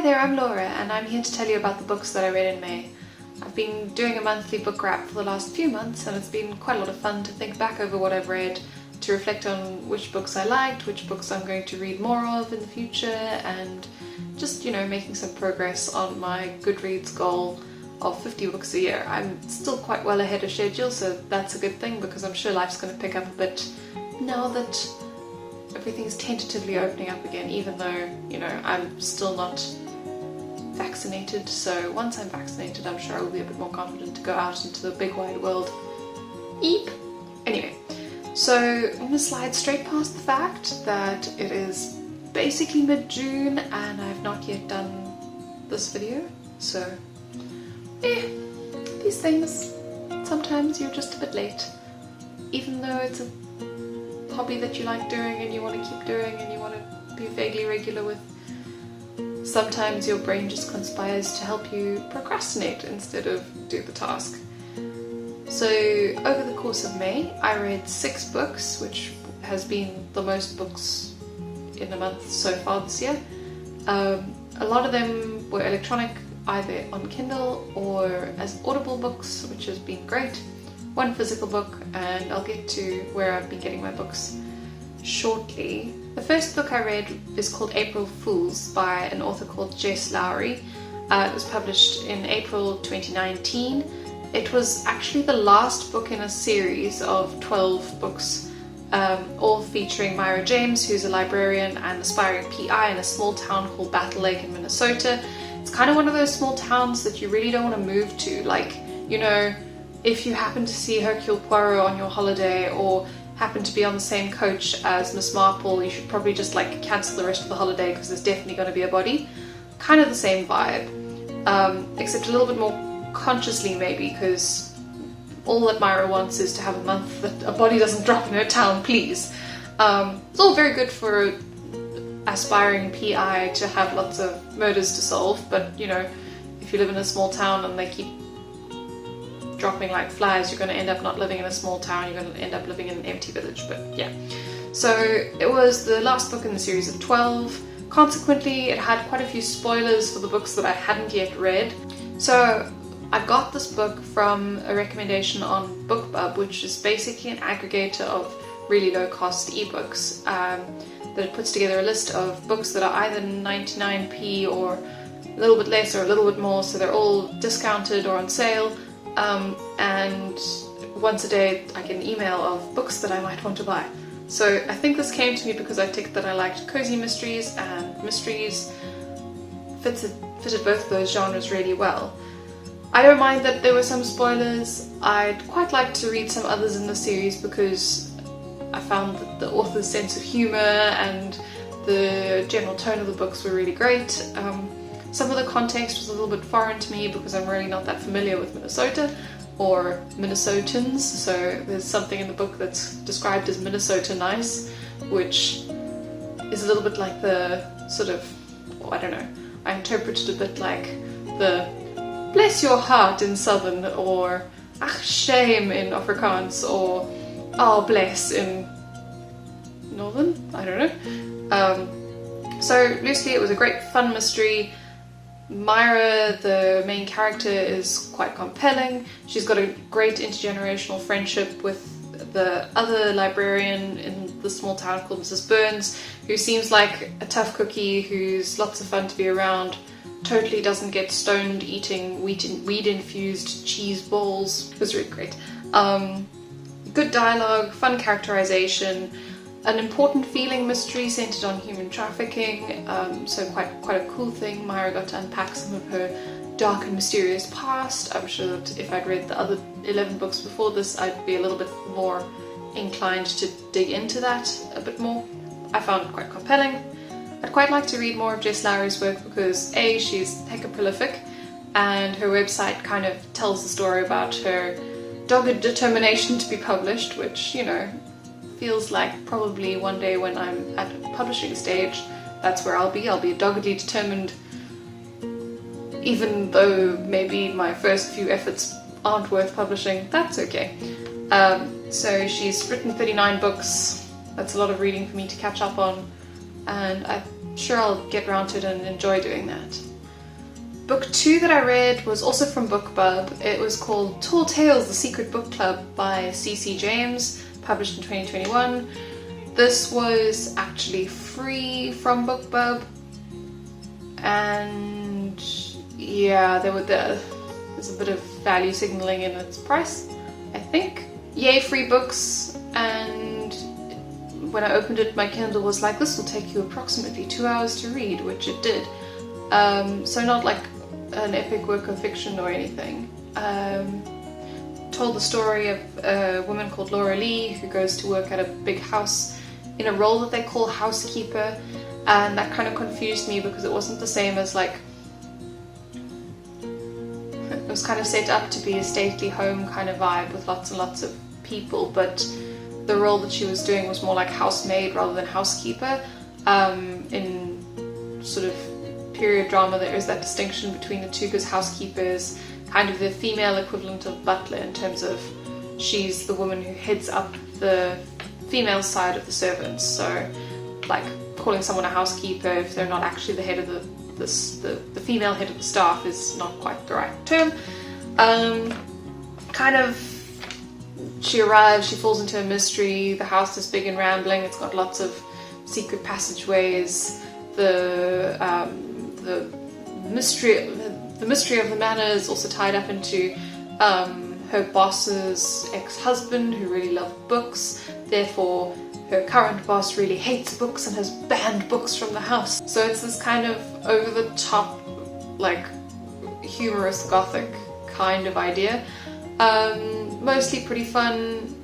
Hi there, I'm Laura and I'm here to tell you about the books that I read in May. I've been doing a monthly book wrap for the last few months and it's been quite a lot of fun to think back over what I've read, to reflect on which books I liked, which books I'm going to read more of in the future, and just, making some progress on my Goodreads goal of 50 books a year. I'm still quite well ahead of schedule, so that's a good thing because I'm sure life's going to pick up a bit now that everything's tentatively opening up again, even though, I'm still not vaccinated. So once I'm vaccinated, I'm sure I will be a bit more confident to go out into the big wide world. Eep! Anyway, so I'm going to slide straight past the fact that it is basically mid-June and I've not yet done this video, so these things, sometimes you're just a bit late. Even though it's a hobby that you like doing and you want to keep doing and you want to be vaguely regular with, sometimes your brain just conspires to help you procrastinate instead of do the task. So over the course of May, I read 6 books, which has been the most books in a month so far this year. A lot of them were electronic, either on Kindle or as Audible books, which has been great. 1 physical book, and I'll get to where I've been getting my books shortly. The first book I read is called April Fools by an author called Jess Lourey. It was published in April 2019. It was actually the last book in a series of 12 books, all featuring Myra James, who's a librarian and aspiring PI in a small town called Battle Lake in Minnesota. It's kind of one of those small towns that you really don't want to move to, like, if you happen to see Hercule Poirot on your holiday or happen to be on the same coach as Miss Marple, you should probably just cancel the rest of the holiday because there's definitely going to be a body. Kind of the same vibe, except a little bit more consciously maybe, because all that Myra wants is to have a month that a body doesn't drop in her town, please. It's all very good for aspiring PI to have lots of murders to solve, but if you live in a small town and they keep dropping like flies, you're going to end up not living in a small town, you're going to end up living in an empty village. But yeah, so it was the last book in the series of 12. Consequently, it had quite a few spoilers for the books that I hadn't yet read. So I got this book from a recommendation on Bookclub, which is basically an aggregator of really low cost ebooks, that it puts together a list of books that are either 99p or a little bit less or a little bit more, so they're all discounted or on sale. And once a day I get an email of books that I might want to buy. So I think this came to me because I ticked that I liked cozy mysteries, and mysteries fitted both of those genres really well. I don't mind that there were some spoilers. I'd quite like to read some others in the series because I found that the author's sense of humour and the general tone of the books were really great. Some of the context was a little bit foreign to me because I'm really not that familiar with Minnesota or Minnesotans, so there's something in the book that's described as Minnesota nice, which is a little bit like the sort of, I don't know, I interpreted a bit like the bless your heart in Southern, or ach shame in Afrikaans, or oh bless in Northern, I don't know. So loosely it was a great fun mystery. Myra, the main character, is quite compelling. She's got a great intergenerational friendship with the other librarian in the small town called Mrs. Burns, who seems like a tough cookie who's lots of fun to be around, totally doesn't get stoned eating weed-infused cheese balls. It was really great. Good dialogue, fun characterization, an important feeling mystery centered on human trafficking, so quite a cool thing. Myra got to unpack some of her dark and mysterious past. I'm sure that if I'd read the other 11 books before this, I'd be a little bit more inclined to dig into that a bit more. I found it quite compelling. I'd quite like to read more of Jess Lourey's work because A, she's hecka prolific, and her website kind of tells the story about her dogged determination to be published, which, feels like probably one day when I'm at a publishing stage, that's where I'll be. I'll be doggedly determined, even though maybe my first few efforts aren't worth publishing. That's okay. So she's written 39 books. That's a lot of reading for me to catch up on, and I sure I'll get around to it and enjoy doing that. Book 2 that I read was also from Bookclub. It was called Tall Tales, The Secret Book Club by Ceecee James, published in 2021. This was actually free from Bookclub, and yeah, there's a bit of value signaling in its price, I think. Yay, free books, and when I opened it, my Kindle was like, this will take you approximately 2 hours to read, which it did. So not like an epic work of fiction or anything. Told the story of a woman called Lourey who goes to work at a big house in a role that they call housekeeper, and that kind of confused me because it wasn't the same as like, it was kind of set up to be a stately home kind of vibe with lots and lots of people, but the role that she was doing was more like housemaid rather than housekeeper. In sort of period drama there is that distinction between the two, because housekeeper is kind of the female equivalent of butler in terms of she's the woman who heads up the female side of the servants. So like calling someone a housekeeper if they're not actually the head of the female head of the staff is not quite the right term. Kind of, she arrives, she falls into a mystery. The house is big and rambling. It's got lots of secret passageways. The mystery of the manor is also tied up into her boss's ex-husband, who really loved books. Therefore, her current boss really hates books and has banned books from the house. So it's this kind of over-the-top, like, humorous gothic kind of idea. Mostly pretty fun,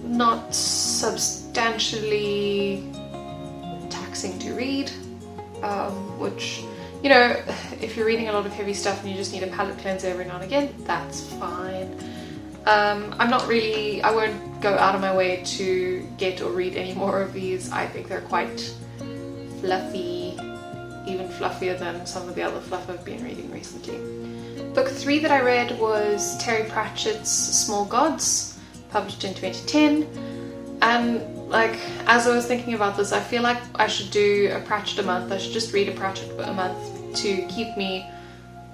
not substantially taxing to read, which, you know, if you're reading a lot of heavy stuff and you just need a palate cleanser every now and again, that's fine. I won't go out of my way to get or read any more of these. I think they're quite fluffy, even fluffier than some of the other fluff I've been reading recently. Book 3 that I read was Terry Pratchett's Small Gods, published in 2010. And like, as I was thinking about this, I feel like I should do a Pratchett a month. I should just read a Pratchett a month to keep me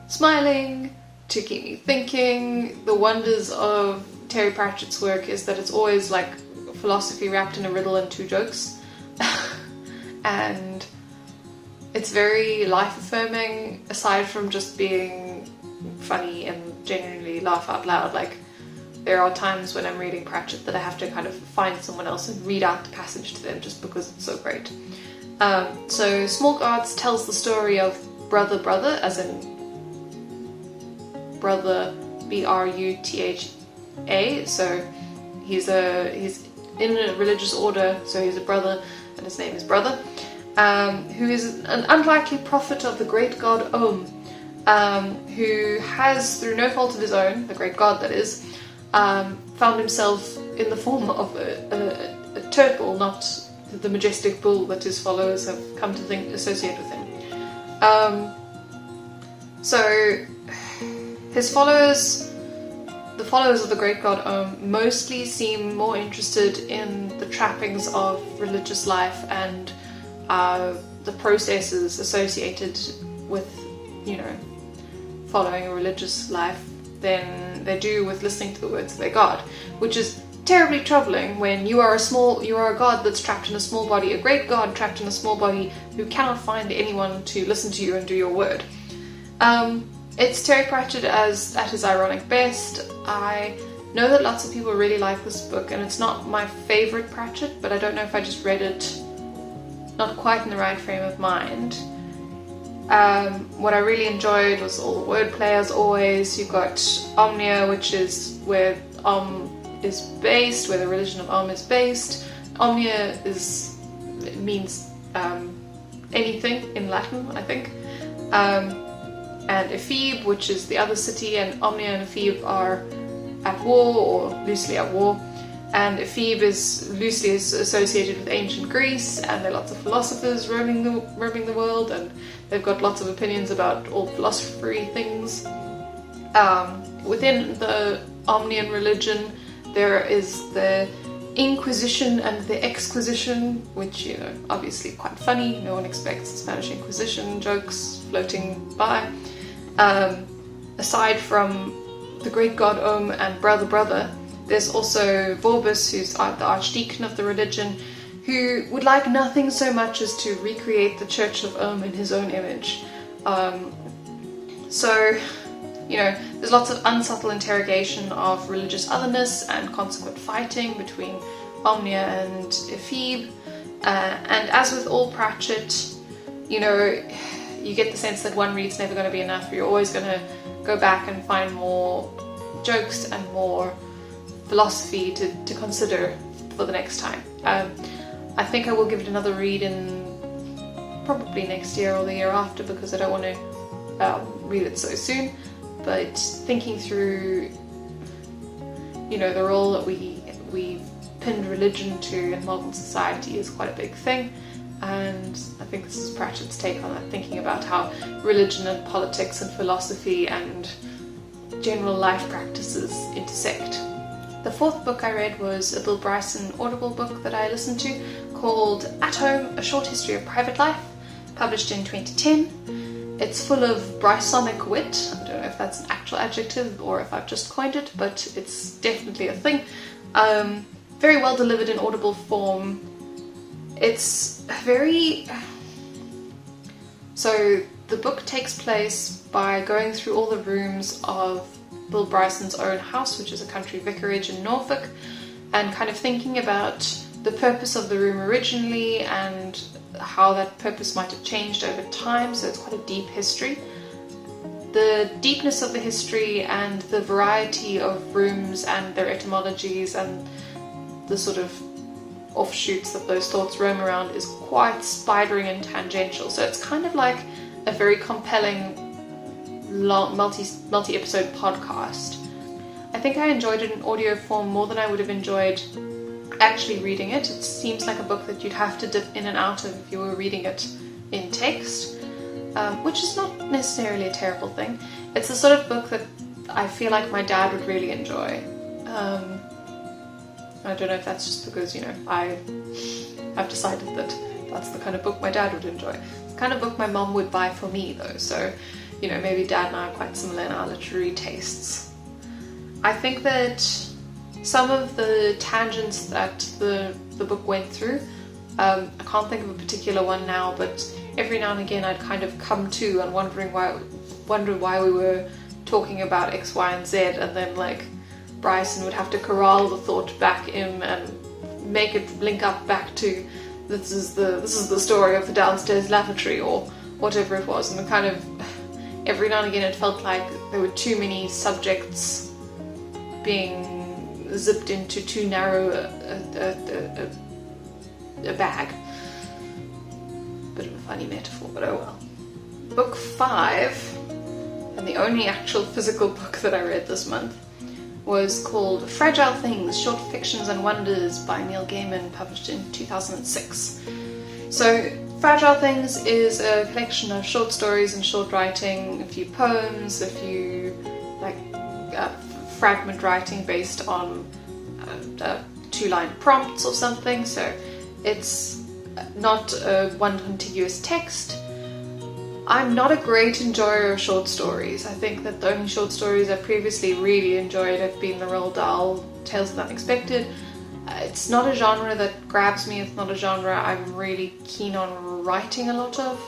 smiling, to keep me thinking. The wonders of Terry Pratchett's work is that it's always like philosophy wrapped in a riddle and 2 jokes. And it's very life-affirming, aside from just being funny and genuinely laugh out loud. Like, there are times when I'm reading Pratchett that I have to kind of find someone else and read out the passage to them just because it's so great. So Small Gods tells the story of Brother, as in brother, B-R-U-T-H-A. So he's in a religious order, so he's a brother and his name is Brother, who is an unlikely prophet of the great god Om, who has, through no fault of his own, the great god that is, found himself in the form of a turtle, not the majestic bull that his followers have come to associate with him. So his followers, the followers of the great god Om, mostly seem more interested in the trappings of religious life and the processes associated with, you know, following a religious life than they do with listening to the words of their god, which is terribly troubling when you are a god that's trapped in a small body, a great god trapped in a small body who cannot find anyone to listen to you and do your word. It's Terry Pratchett at his ironic best. I know that lots of people really like this book, and it's not my favourite Pratchett, but I don't know if I just read it not quite in the right frame of mind. What I really enjoyed was all the wordplay, as always. You've got Omnia, which is where Om is based, where the religion of Om is based. Omnia means anything in Latin, I think. And Ephebe, which is the other city, and Omnia and Ephebe are at war, or loosely at war. And Ephebe is loosely associated with ancient Greece, and there are lots of philosophers roaming the world, and they've got lots of opinions about all philosophy things. Within the Omnian religion, there is the Inquisition and the Exquisition, which, you know, obviously quite funny. No one expects Spanish Inquisition jokes floating by. Aside from the great god Om and brother, there's also Vorbis, who's the archdeacon of the religion, who would like nothing so much as to recreate the Church of Om in his own image. So, you know, there's lots of unsubtle interrogation of religious otherness and consequent fighting between Omnia and Ephebe. And as with all Pratchett, you know, you get the sense that one read's never going to be enough. You're always going to go back and find more jokes and more philosophy to consider for the next time. I think I will give it another read in probably next year or the year after, because I don't want to read it so soon. But thinking through, you know, the role that we pinned religion to in modern society is quite a big thing. And I think this is Pratchett's take on that, thinking about how religion and politics and philosophy and general life practices intersect. The fourth book I read was a Bill Bryson Audible book that I listened to called At Home, A Short History of Private Life, published in 2010. It's full of Brysonic wit. I don't know if that's an actual adjective or if I've just coined it, but it's definitely a thing. Very well delivered in audible form. It's very... So the book takes place by going through all the rooms of Bill Bryson's own house, which is a country vicarage in Norfolk, and kind of thinking about the purpose of the room originally and how that purpose might have changed over time. So it's quite a deep history. The deepness of the history and the variety of rooms and their etymologies and the sort of offshoots that those thoughts roam around is quite spidering and tangential. So it's kind of like a very compelling multi-episode podcast. I think I enjoyed it in audio form more than I would have enjoyed actually reading it. It seems like a book that you'd have to dip in and out of if you were reading it in text, which is not necessarily a terrible thing. It's the sort of book that I feel like my dad would really enjoy. I don't know if that's just because, you know, I've decided that that's the kind of book my dad would enjoy. It's the kind of book my mum would buy for me though, so, you know, maybe dad and I are quite similar in our literary tastes. I think that some of the tangents that the book went through, I can't think of a particular one now, but every now and again I'd kind of come to and wonder why we were talking about X, Y, and Z, and then like Bryson would have to corral the thought back in and make it link up back to this is the story of the downstairs lavatory or whatever it was, and kind of every now and again it felt like there were too many subjects being zipped into too narrow a bag. Bit of a funny metaphor, but oh well. Book 5, and the only actual physical book that I read this month, was called Fragile Things, Short Fictions and Wonders by Neil Gaiman, published in 2006. So Fragile Things is a collection of short stories and short writing, a few poems, a few like fragment writing based on 2-line prompts or something, so it's not one contiguous text. I'm not a great enjoyer of short stories. I think that the only short stories I've previously really enjoyed have been the Roald Dahl Tales of the Unexpected. It's not a genre that grabs me, it's not a genre I'm really keen on writing a lot of,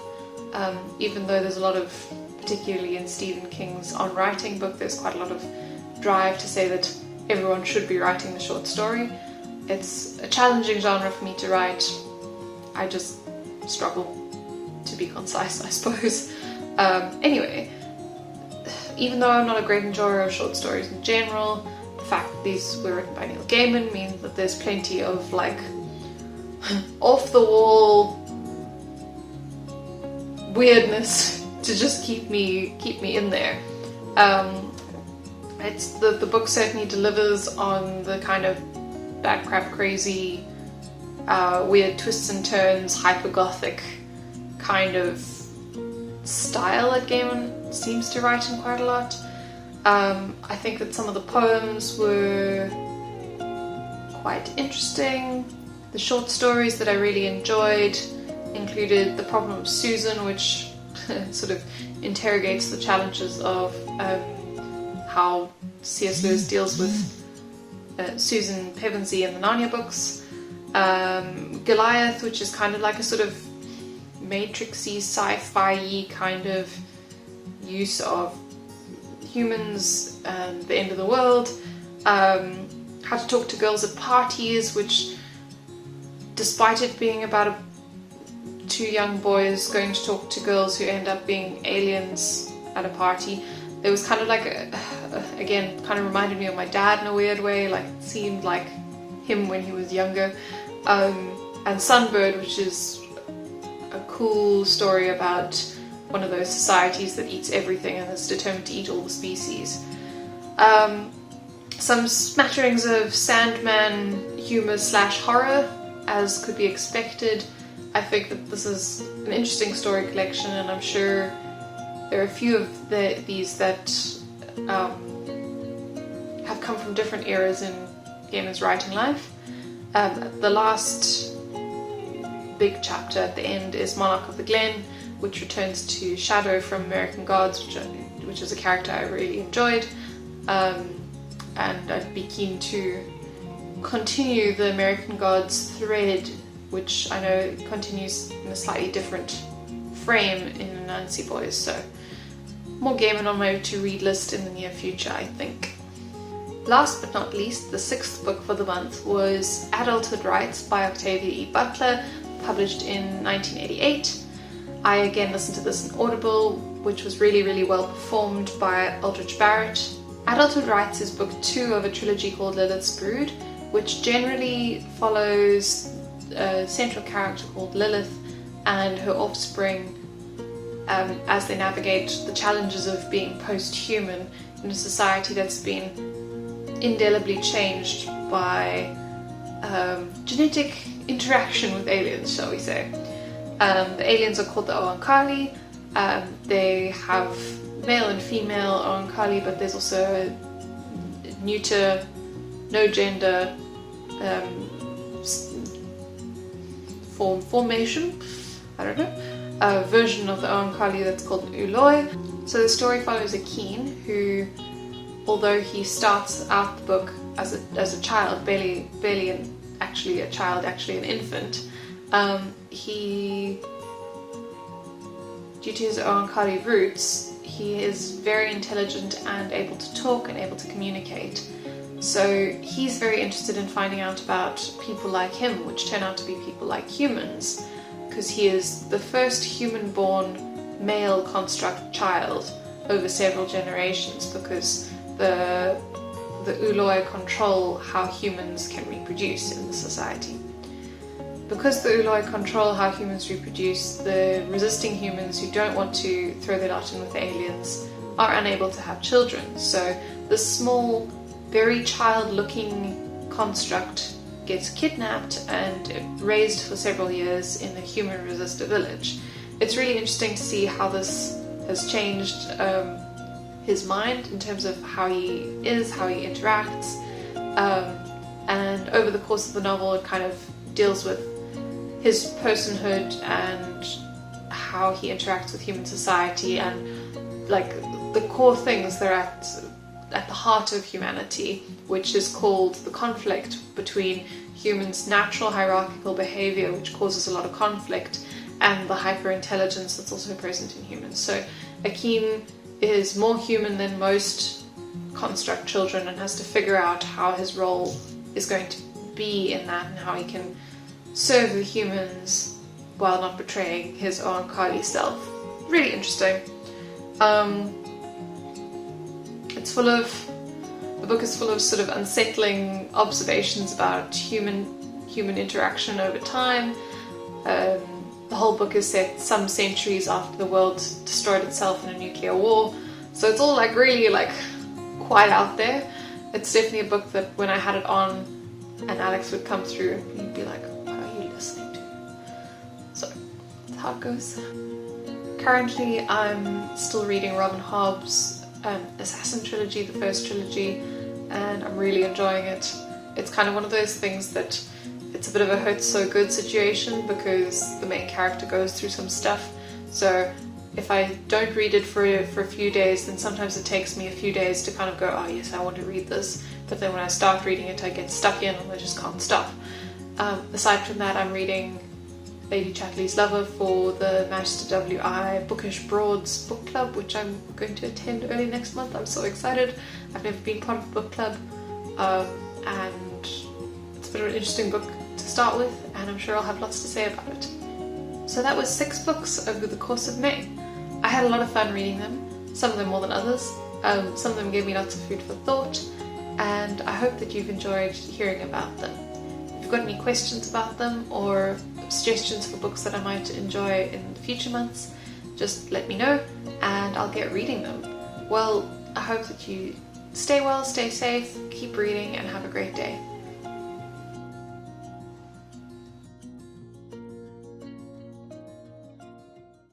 even though there's a lot of, particularly in Stephen King's On Writing book, there's quite a lot of drive to say that everyone should be writing the short story. It's a challenging genre for me to write. I just struggle to be concise, I suppose. Anyway, even though I'm not a great enjoyer of short stories in general, the fact that these were written by Neil Gaiman means that there's plenty of like off-the-wall weirdness to just keep me in there. It's the book certainly delivers on the kind of bad crap crazy, weird twists and turns, hyper-gothic kind of style that Gaiman seems to write in quite a lot. I think that some of the poems were quite interesting. The short stories that I really enjoyed included The Problem of Susan, which sort of interrogates the challenges of how C.S. Lewis deals with Susan Pevensey in the Narnia books. Goliath, which is kind of like a sort of matrixy, sci-fi kind of use of humans and the end of the world. How to Talk to Girls at Parties, which, despite it being about two young boys going to talk to girls who end up being aliens at a party, there was kind of like again, kind of reminded me of my dad in a weird way, like it seemed like him when he was younger. And Sunbird, which is a cool story about one of those societies that eats everything and is determined to eat all the species. Some smatterings of Sandman humour / horror, as could be expected. I think that this is an interesting story collection, and I'm sure there are a few of these that have come from different eras in Gaiman's writing life. The last big chapter at the end is Monarch of the Glen, which returns to Shadow from American Gods, which is a character I really enjoyed. And I'd be keen to continue the American Gods thread, which I know continues in a slightly different frame in Nancy Boys, so more Gaiman on my to-read list in the near future, I think. Last but not least, the sixth book for the month was Adulthood Rites by Octavia E. Butler, published in 1988. I again listened to this in Audible, which was really, really well performed by Aldrich Barrett. Adulthood Rites is book 2 of a trilogy called Lilith's Brood, which generally follows a central character called Lilith and her offspring as they navigate the challenges of being post-human in a society that's been indelibly changed by genetic interaction with aliens, shall we say. The aliens are called the Oankali. They have male and female Oankali, but there's also a neuter, no gender formation, I don't know, a version of the Oankali that's called Uloi. So the story follows Akeen, who, although he starts out the book as a child, barely actually a child, actually an infant, he, due to his Oankali roots, he is very intelligent and able to talk and able to communicate. So he's very interested in finding out about people like him, which turn out to be people like humans, because he is the first human-born male construct child over several generations, because the Uloi control how humans can reproduce in the society. Because the Uloi control how humans reproduce, the resisting humans who don't want to throw their lot in with the aliens are unable to have children. So this small, very child-looking construct gets kidnapped and raised for several years in a human resistor village. It's really interesting to see how this has changed his mind in terms of how he is, how he interacts, and over the course of the novel it kind of deals with his personhood and how he interacts with human society, and like the core things that are at the heart of humanity, which is called the conflict between humans' natural hierarchical behavior, which causes a lot of conflict, and the hyper-intelligence that's also present in humans. So Akeen is more human than most construct children and has to figure out how his role is going to be in that and how he can serve the humans while not betraying his own Kali self. Really interesting. The book is full of sort of unsettling observations about human interaction over time. The whole book is set some centuries after the world destroyed itself in a nuclear war, so it's all like really like quite out there. It's definitely a book that when I had it on and Alex would come through and he'd be like, what are you listening to? So that's how it goes. Currently I'm still reading Robin Hobb's Assassin trilogy, the first trilogy, and I'm really enjoying it. it's kind of one of those things that it's a bit of a hurt so good situation because the main character goes through some stuff. So if I don't read it for a few days, then sometimes it takes me a few days to kind of go, oh yes, I want to read this. But then when I start reading it, I get stuck in and I just can't stop. Aside from that, I'm reading Lady Chatterley's Lover for the Manchester WI Bookish Broads book club, which I'm going to attend early next month. I'm so excited. I've never been part of a book club, and it's a bit of an interesting book to start with, and I'm sure I'll have lots to say about it. So that was 6 books over the course of May. I had a lot of fun reading them, some of them more than others. Some of them gave me lots of food for thought, and I hope that you've enjoyed hearing about them. If you've got any questions about them or suggestions for books that I might enjoy in future months, just let me know and I'll get reading them. Well, I hope that you stay well, stay safe, keep reading, and have a great day.